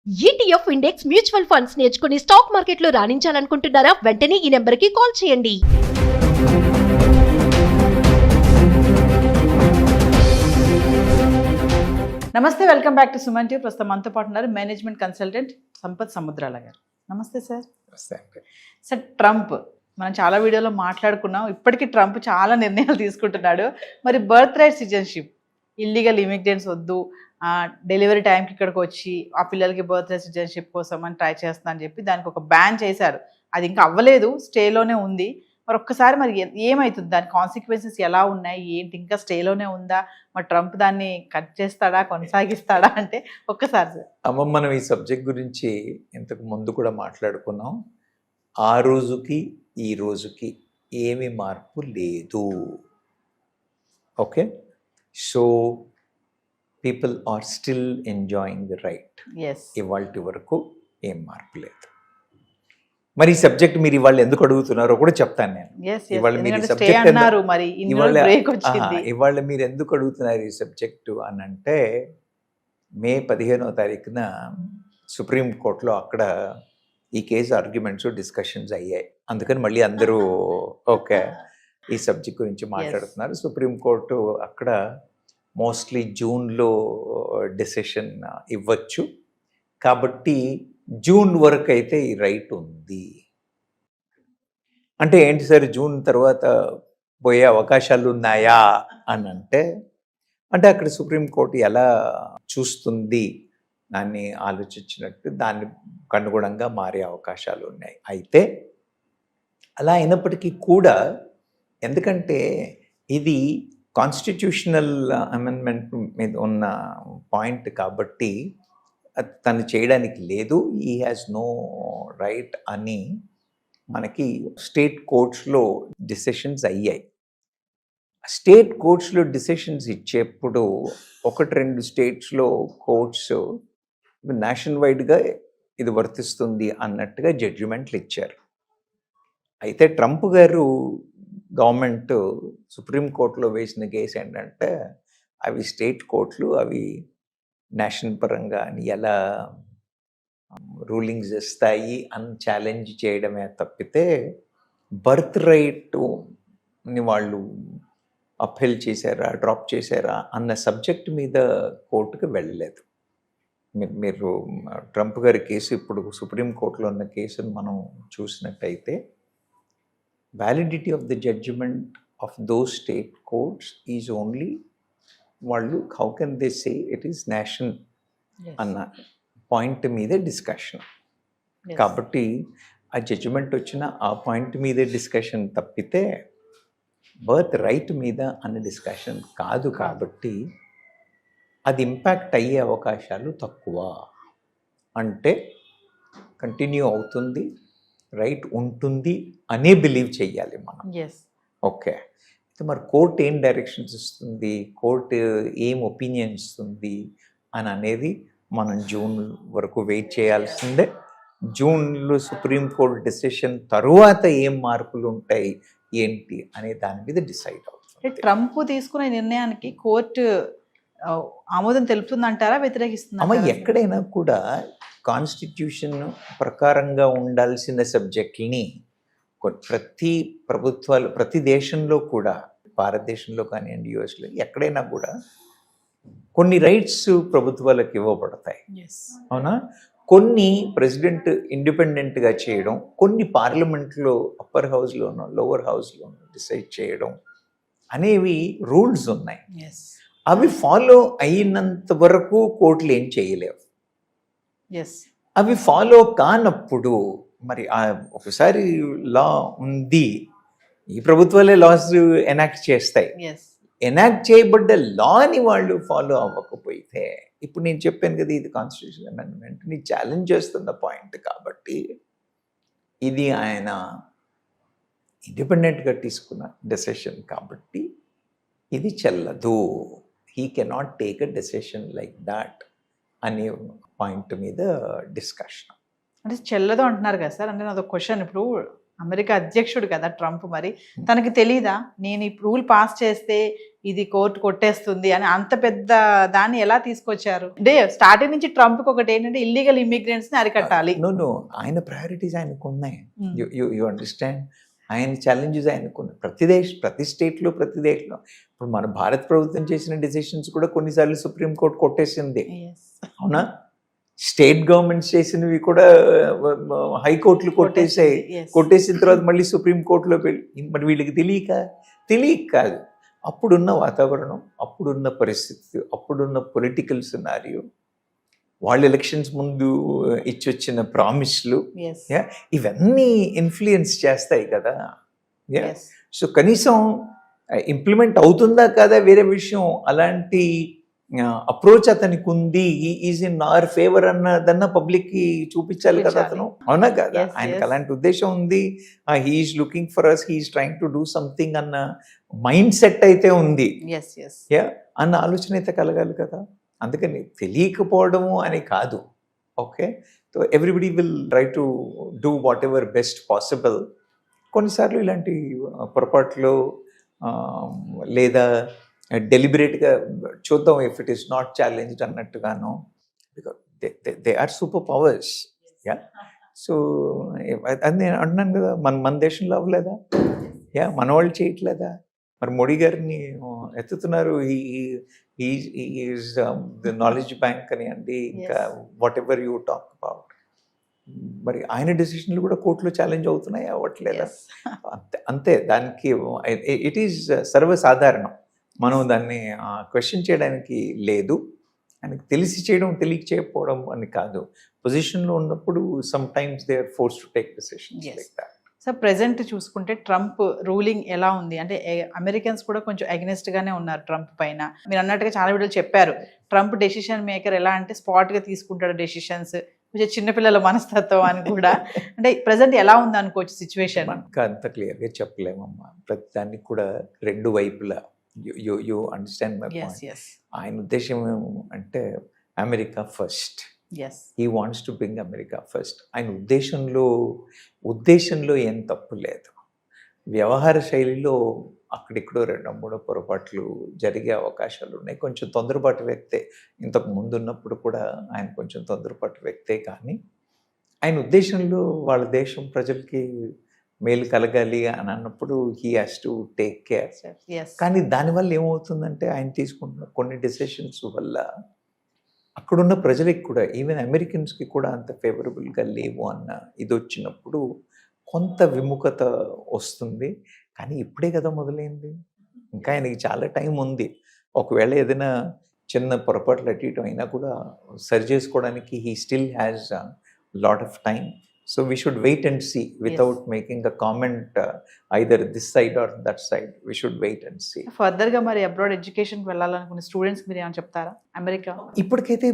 ETF index mutual funds నేర్చుకుని stock మార్కెట్లో రాణించాలనుకుంటున్నారా? వెంటనే ఈ నెంబర్కి కాల్ చేయండి. నమస్తే, welcome back to Suman TV. ప్రస్తుతం మనతో పాటు ఉన్నారు మేనేజ్మెంట్ కన్సల్టెంట్ సంపత్ సముద్రాల గారు. నమస్తే సార్. సార్, ట్రంప్ మనం చాలా వీడియోలో మాట్లాడుకున్నాం. ఇప్పటికీ ట్రంప్ చాలా నిర్ణయాలు తీసుకుంటున్నాడు. మరి birth right citizenship, illegal immigrants వద్దు, డెలివరీ టైంకి ఇక్కడికి వచ్చి ఆ పిల్లలకి బర్త్ రైట్ సిటిజన్షిప్ కోసం అని ట్రై చేస్తున్నా అని చెప్పి దానికి ఒక బ్యాన్ చేశారు. అది ఇంకా అవ్వలేదు, స్టేలోనే ఉంది. మరి ఒక్కసారి మరి ఏమవుతుంది, దాని కాన్సిక్వెన్సెస్ ఎలా ఉన్నాయి, ఏంటి, ఇంకా స్టేలోనే ఉందా, మరి ట్రంప్ దాన్ని కట్ చేస్తాడా, కొనసాగిస్తాడా అంటే ఒక్కసారి సార్. అమ్మ, మనం ఈ సబ్జెక్ట్ గురించి ఇంతకు ముందు కూడా మాట్లాడుకున్నాం. ఆ రోజుకి ఈ రోజుకి ఏమి మార్పు లేదు. Okay, so people are still enjoying the right. ఇవాళ వరకు ఏం మార్పు లేదు. మరి ఈ సబ్జెక్ట్ మీరు ఇవాళ ఎందుకు అడుగుతున్నారో కూడా చెప్తాను నేను. ఇవాళ మీరు ఎందుకు అడుగుతున్నారు ఈ సబ్జెక్టు అని అంటే, మే 15వ తారీఖున సుప్రీంకోర్టులో అక్కడ ఈ కేసు ఆర్గ్యుమెంట్స్ డిస్కషన్స్ అయ్యాయి. అందుకని మళ్ళీ అందరూ ఓకే ఈ సబ్జెక్ట్ గురించి మాట్లాడుతున్నారు. సుప్రీంకోర్టు అక్కడ మోస్ట్లీ జూన్లో డెసిషన్ ఇవ్వచ్చు. కాబట్టి జూన్ వరకు అయితే ఈ రైట్ ఉంది. అంటే ఏంటి సార్, జూన్ తర్వాత పోయే అవకాశాలు ఉన్నాయా అని అంటే అక్కడ సుప్రీంకోర్టు ఎలా చూస్తుంది దాన్ని ఆలోచించినట్టు దాన్ని అనుగుణంగా మారే అవకాశాలు ఉన్నాయి. అయితే అలా అయినప్పటికీ కూడా, ఎందుకంటే ఇది కాన్స్టిట్యూషనల్ అమెండ్మెంట్ మీద ఉన్న పాయింట్ కాబట్టి తను చేయడానికి లేదు, ఈ హ్యాస్ నో రైట్ అని మనకి స్టేట్ కోర్ట్స్లో డిసిషన్స్ అయ్యాయి. స్టేట్ కోర్ట్స్లో డిసిషన్స్ ఇచ్చేప్పుడు 1-2 స్టేట్స్లో కోర్ట్స్ నేషనల్ వైడ్గా ఇది వర్తిస్తుంది అన్నట్టుగా జడ్జిమెంట్లు ఇచ్చారు. అయితే ట్రంప్ గారు గవర్నమెంట్ సుప్రీంకోర్టులో వేసిన కేసు ఏంటంటే, అవి స్టేట్ కోర్టులు అవి నేషనల్ పరంగా అని ఎలా రూలింగ్స్ ఇస్తాయి అని ఛాలెంజ్ చేయడమే తప్పితే బర్త్ రైట్ని వాళ్ళు అప్పీల్ చేశారా, డ్రాప్ చేశారా అన్న సబ్జెక్ట్ మీద కోర్టుకు వెళ్ళలేదు. మీరు ట్రంప్ గారి కేసు ఇప్పుడు సుప్రీంకోర్టులో ఉన్న కేసును మనం చూసినట్టయితే, validity of the judgement of those state courts is only వాళ్ళు how can they say it is national అన్న పాయింట్ మీదే డిస్కషన్. కాబట్టి ఆ జడ్జిమెంట్ వచ్చిన ఆ పాయింట్ మీదే డిస్కషన్ తప్పితే బర్త్ రైట్ మీద అన్న డిస్కషన్ కాదు. కాబట్టి అది ఇంపాక్ట్ అయ్యే అవకాశాలు తక్కువ. అంటే కంటిన్యూ అవుతుంది, రైట్ ఉంటుంది అనే బిలీవ్ చెయ్యాలి మనం. ఓకే, మరి కోర్టు ఏం డైరెక్షన్స్ ఇస్తుంది, కోర్టు ఏం ఒపీనియన్ ఇస్తుంది అని అనేది మనం జూన్ వరకు వెయిట్ చేయాల్సిందే. జూన్లో సుప్రీంకోర్టు డెసిషన్ తరువాత ఏం మార్పులు ఉంటాయి ఏంటి అనే దాని మీద డిసైడ్ అవుతుంది. ట్రంప్ తీసుకునే నిర్ణయానికి కోర్టు ఆమోదం తెలుపుతుందంటారా, వ్యతిరేకిస్తుందా? అమ్మ, ఎక్కడైనా కూడా కాన్స్టిట్యూషన్ ప్రకారంగా ఉండాల్సిన సబ్జెక్ట్ని ప్రతి ప్రభుత్వాలు, ప్రతి దేశంలో కూడా, భారతదేశంలో కానివ్వండి, యుఎస్లో ఎక్కడైనా కూడా కొన్ని రైట్స్ ప్రభుత్వాలకు ఇవ్వబడతాయి. అవునా? కొన్ని ప్రెసిడెంట్ ఇండిపెండెంట్గా చేయడం, కొన్ని పార్లమెంట్లో అప్పర్ హౌస్లోనో లోవర్ హౌస్లోనో డిసైడ్ చేయడం అనేవి రూల్స్ ఉన్నాయి. అవి ఫాలో అయినంత వరకు కోర్టులు ఏం చేయలేవు. అవి ఫాలో కానప్పుడు మరి ఒకసారి లా ఉంది, ఈ ప్రభుత్వాలే లాస్ ఎనాక్ట్ చేస్తాయి. ఎనాక్ట్ చేయబడ్డ లాని వాళ్ళు ఫాలో అవ్వకపోతే, ఇప్పుడు నేను చెప్పాను కదా, ఇది కాన్స్టిట్యూషన్ అమెండ్మెంట్ని ఛాలెంజ్ చేస్తున్న పాయింట్ కాబట్టి, ఇది ఆయన ఇండిపెండెంట్గా తీసుకున్న డెసిషన్ కాబట్టి ఇది చెల్లదు. He cannot take a decision like that అనే పాయింట్ మీద డిస్కషన్. అంటే చెల్లదు అంటున్నారు కదా సార్. అంటే నాది ఒక క్వశ్చన్, ఇప్పుడు అమెరికా అధ్యక్షుడు కదా ట్రంప్, మరి తనకి తెలీదా నేను ఈ రూల్ పాస్ చేస్తే ఇది కోర్టు కొట్టేస్తుంది అని? అంత పెద్ద దాన్ని ఎలా తీసుకొచ్చారు? అంటే స్టార్టింగ్ నుంచి ట్రంప్ ఒకటి ఏంటంటే ఇల్లీగల్ ఇమిగ్రెంట్స్ ని అరికట్టాలి. నో ఆయన ప్రయారిటీస్ ఆయనకు ఉన్నాయి. Hmm. యు అండర్స్టాండ్, ఆయన ఛాలెంజెస్ ఆయనకు ఉన్నాయి. ప్రతి స్టేట్లో ఇప్పుడు మన భారత ప్రభుత్వం చేసిన డెసిషన్స్ కూడా కొన్నిసార్లు సుప్రీంకోర్టు కొట్టేసింది, Yes. అవునా? స్టేట్ గవర్నమెంట్స్ చేసినవి కూడా హైకోర్టులు కొట్టేసాయి. Yes. కొట్టేసిన తర్వాత మళ్ళీ సుప్రీంకోర్టులో మరి వీళ్ళకి తెలియక కాదు. అప్పుడున్న వాతావరణం, అప్పుడున్న పరిస్థితి, అప్పుడున్న పొలిటికల్ సినారియో, వాళ్ళ ఎలక్షన్స్ ముందు ఇచ్చొచ్చిన ప్రామిస్లు, Yes. ఇవన్నీ ఇన్ఫ్లుయెన్స్ చేస్తాయి కదా. Yes. సో కనీసం ఇంప్లిమెంట్ అవుతుందా కాదా వేరే విషయం. అలాంటి అప్రోచ్ అతనికి ఉంది, ఈజ్ ఇన్ అవర్ ఫేవర్ అన్నదన్న పబ్లిక్ కి చూపించాలి కదా అతను, అవునా కదా? Yes, ఆయనకి yes. అలాంటి ఉద్దేశం ఉంది. He's looking for us, he's trying to do something అన్న మైండ్ సెట్ అయితే ఉంది, Yes. Yes. అన్న ఆలోచన అయితే కలగాలి కదా. అందుకని తెలియకపోవడము అని కాదు. Okay, so everybody will try to do whatever best possible. కొన్నిసార్లు ఇలాంటి పొరపాట్లు లేదా డెలిబరేట్గా చూద్దాం, if it is not challenged అన్నట్టుగాను. They are super powers. సో అది నేను అంటున్నాను కదా, మన దేశంలో అవ్వలేదా? మన వాళ్ళు చేయట్లేదా? మరి మోడీ గారిని ఎత్తుతున్నారు, ఈజ్ ది నాలెడ్జ్ బ్యాంక్ అని అండి, ఇంకా what ever you talk about. మరి ఆయన డెసిషన్లు కూడా కోర్టులో ఛాలెంజ్ అవుతున్నాయి, అవ్వట్లేదా? Yes. అంతే, దానికి ఇట్ ఈజ్ సర్వసాధారణం. మనం దాన్ని క్వశ్చన్ చేయడానికి లేదు. ఆయనకి తెలిసి చేయడం, తెలియక చేయకపోవడం అని కాదు. పొజిషన్లో ఉన్నప్పుడు sometimes they are force to take decisions Yes. Like that. So present చూసుకుంటే ట్రంప్ రూలింగ్ ఎలా ఉంది అంటే అమెరికన్స్ కూడా కొంచెం అగెనిస్ట్ గానే ఉన్నారు ట్రంప్ పైన. మీరు అన్నట్టుగా చాలా వీడియోలు చెప్పారు, ట్రంప్ డెసిషన్ మేకర్ ఎలా అంటే స్పాట్ గా తీసుకుంటాడు డెసిషన్స్, కొంచెం చిన్నపిల్లల మనస్తత్వం అని కూడా. అంటే ప్రెసెంట్ ఎలా ఉంది అనుకోవచ్చు సిచ్యువేషన్? మనకు అంత క్లియర్గా చెప్పలేమమ్మా. ప్రతి దానికి కూడా రెండు వైపులా you understand my Yes. Point. Yes. ఆయన ఉద్దేశం అంటే America first, Yes. He wants to bring America first. ఆయన ఉద్దేశంలో ఏం తప్పు లేదు. వ్యవహార శైలిలో అక్కడిక్కడో 2-3 పొరపాట్లు జరిగే అవకాశాలు ఉన్నాయి. కొంచెం తొందరపాటు వ్యక్తే, ఇంతకు ముందు ఉన్నప్పుడు కూడా ఆయన కొంచెం తొందరపాటు వ్యక్తే. కానీ ఆయన ఉద్దేశంలో వాళ్ళ దేశం ప్రజలకి మేలు కలగాలి అని అన్నప్పుడు he has to take care. Yes. కానీ దానివల్ల ఏమవుతుందంటే ఆయన తీసుకుంటున్న కొన్ని డెసిషన్స్ వల్ల అక్కడున్న ప్రజలకి కూడా, ఈవెన్ అమెరికన్స్కి కూడా అంత ఫేవరబుల్గా లేవు అన్న ఇది వచ్చినప్పుడు కొంత విముఖత వస్తుంది. కానీ ఇప్పుడే కదా మొదలైంది, ఇంకా ఆయనకి చాలా టైం ఉంది. ఒకవేళ ఏదైనా చిన్న పొరపాట్లు అటు ఇటు అయినా కూడా సరి చేసుకోవడానికి he still has lot of time. So we should wait and see without making a comment either this side or that side. We should wait and see. Further గా మరి అబ్రాడ్ ఎడ్యుకేషన్ వెళ్ళాలనుకునే స్టూడెంట్స్ మీరు ఏమైనా చెప్తారా? America ఇప్పటికైతే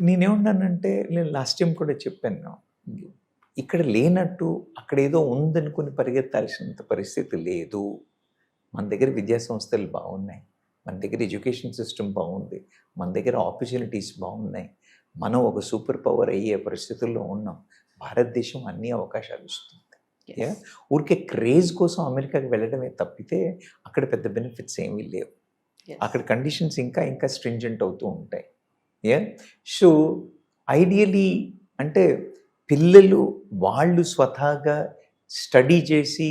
నేనేమన్నానంటే, నేను last time కూడా చెప్పాను, ఇక్కడ లేనట్టు అక్కడ ఏదో ఉందనుకుని పరిగెత్తాల్సినంత పరిస్థితి లేదు. మన దగ్గర విద్యా సంస్థలు బాగున్నాయి, మన దగ్గర ఎడ్యుకేషన్ సిస్టమ్ బాగుంది, మన దగ్గర ఆపర్చునిటీస్ బాగున్నాయి. మనం ఒక సూపర్ పవర్ అయ్యే పరిస్థితుల్లో ఉన్నాం. భారతదేశం అన్ని అవకాశాలు ఇస్తుంది. ఊరికే క్రేజ్ కోసం అమెరికాకి వెళ్ళడమే తప్పితే అక్కడ పెద్ద బెనిఫిట్స్ ఏమీ లేవు. అక్కడ కండిషన్స్ ఇంకా స్ట్రింజెంట్ అవుతూ ఉంటాయి. సో ఐడియలీ అంటే పిల్లలు వాళ్ళు స్వతహాగా స్టడీ చేసి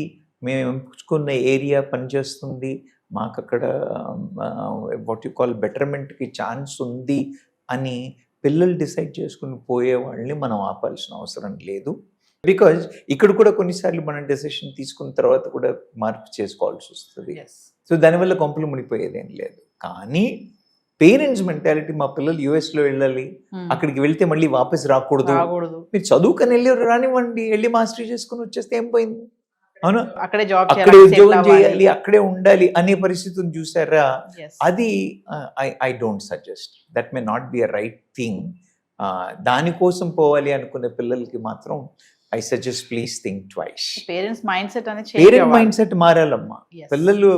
మేము ఎంచుకున్న ఏరియా పనిచేస్తుంది, మాకు అక్కడ వాట్ యు కాల్ బెటర్మెంట్కి ఛాన్స్ ఉంది అని పిల్లలు డిసైడ్ చేసుకుని పోయే వాళ్ళని మనం ఆపాల్సిన అవసరం లేదు. బికాజ్ ఇక్కడ కూడా కొన్నిసార్లు మనం డెసిషన్ తీసుకున్న తర్వాత కూడా మార్పు చేసుకోవాల్సి వస్తుంది. సో దానివల్ల కొంపలు మునిపోయేదేం లేదు. కానీ పేరెంట్స్ మెంటాలిటీ, మా పిల్లలు యుఎస్లో వెళ్ళాలి, అక్కడికి వెళ్తే మళ్ళీ వాపస్ రాకూడదు, మీరు చదువుకొని వెళ్ళి రానివ్వండి, వెళ్ళి మాస్టరీ చేసుకుని వచ్చేస్తే ఏం పోయింది, అవును అక్కడే జాబ్ అక్కడే ఉద్యోగం చేయాలి, అక్కడే ఉండాలి అనే పరిస్థితిని చూసారా? అది I don't suggest, that may not be a right thing. దానికోసం పోవాలి అనుకునే పిల్లలకి మాత్రం I suggest please think twice. Parents mindset మారాలమ్మా. పిల్లలు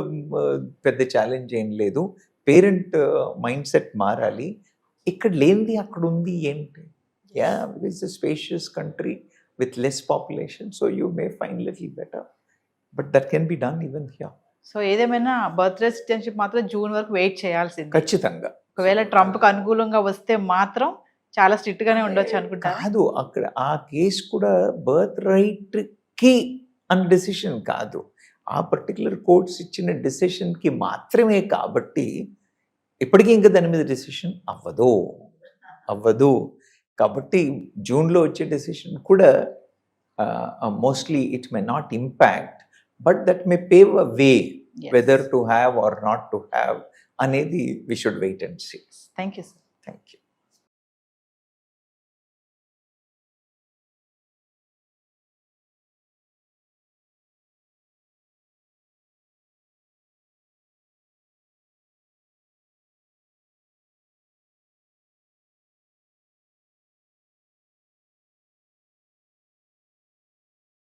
పెద్ద ఛాలెంజ్ ఏం లేదు, పేరెంట్ మైండ్ సెట్ మారాలి. ఇక్కడ లేనిది అక్కడ ఉంది ఏంటి? Because the spacious country, with less population, so you may find little better, but that can be done even here. So ఏదేమైనా బర్త్డే సిటిజన్షిప్ మాత్రం జూన్ వరకు వెయిట్ చేయాల్సింది. ఖచ్చితంగా. ఒకవేళ ట్రంప్కి అనుకూలంగా వస్తే మాత్రం చాలా స్ట్రిక్ట్ గానే ఉండొచ్చు అనుకుంటా. కాదు, అక్కడ ఆ కేసు కూడా బర్త్ రైట్ కి అన్న డెసిషన్ కాదు, ఆ పర్టికులర్ కోర్ట్స్ ఇచ్చిన డెసిషన్ కి మాత్రమే. కాబట్టి ఇప్పటికీ ఇంకా దాని మీద డెసిషన్ అవ్వదు. కాబట్టి జూన్లో వచ్చే డెసిషన్ కూడా mostly it may not impact, but that may pave a way whether to have or not to have అనేది we should wait and see. Thank you sir. Thank you.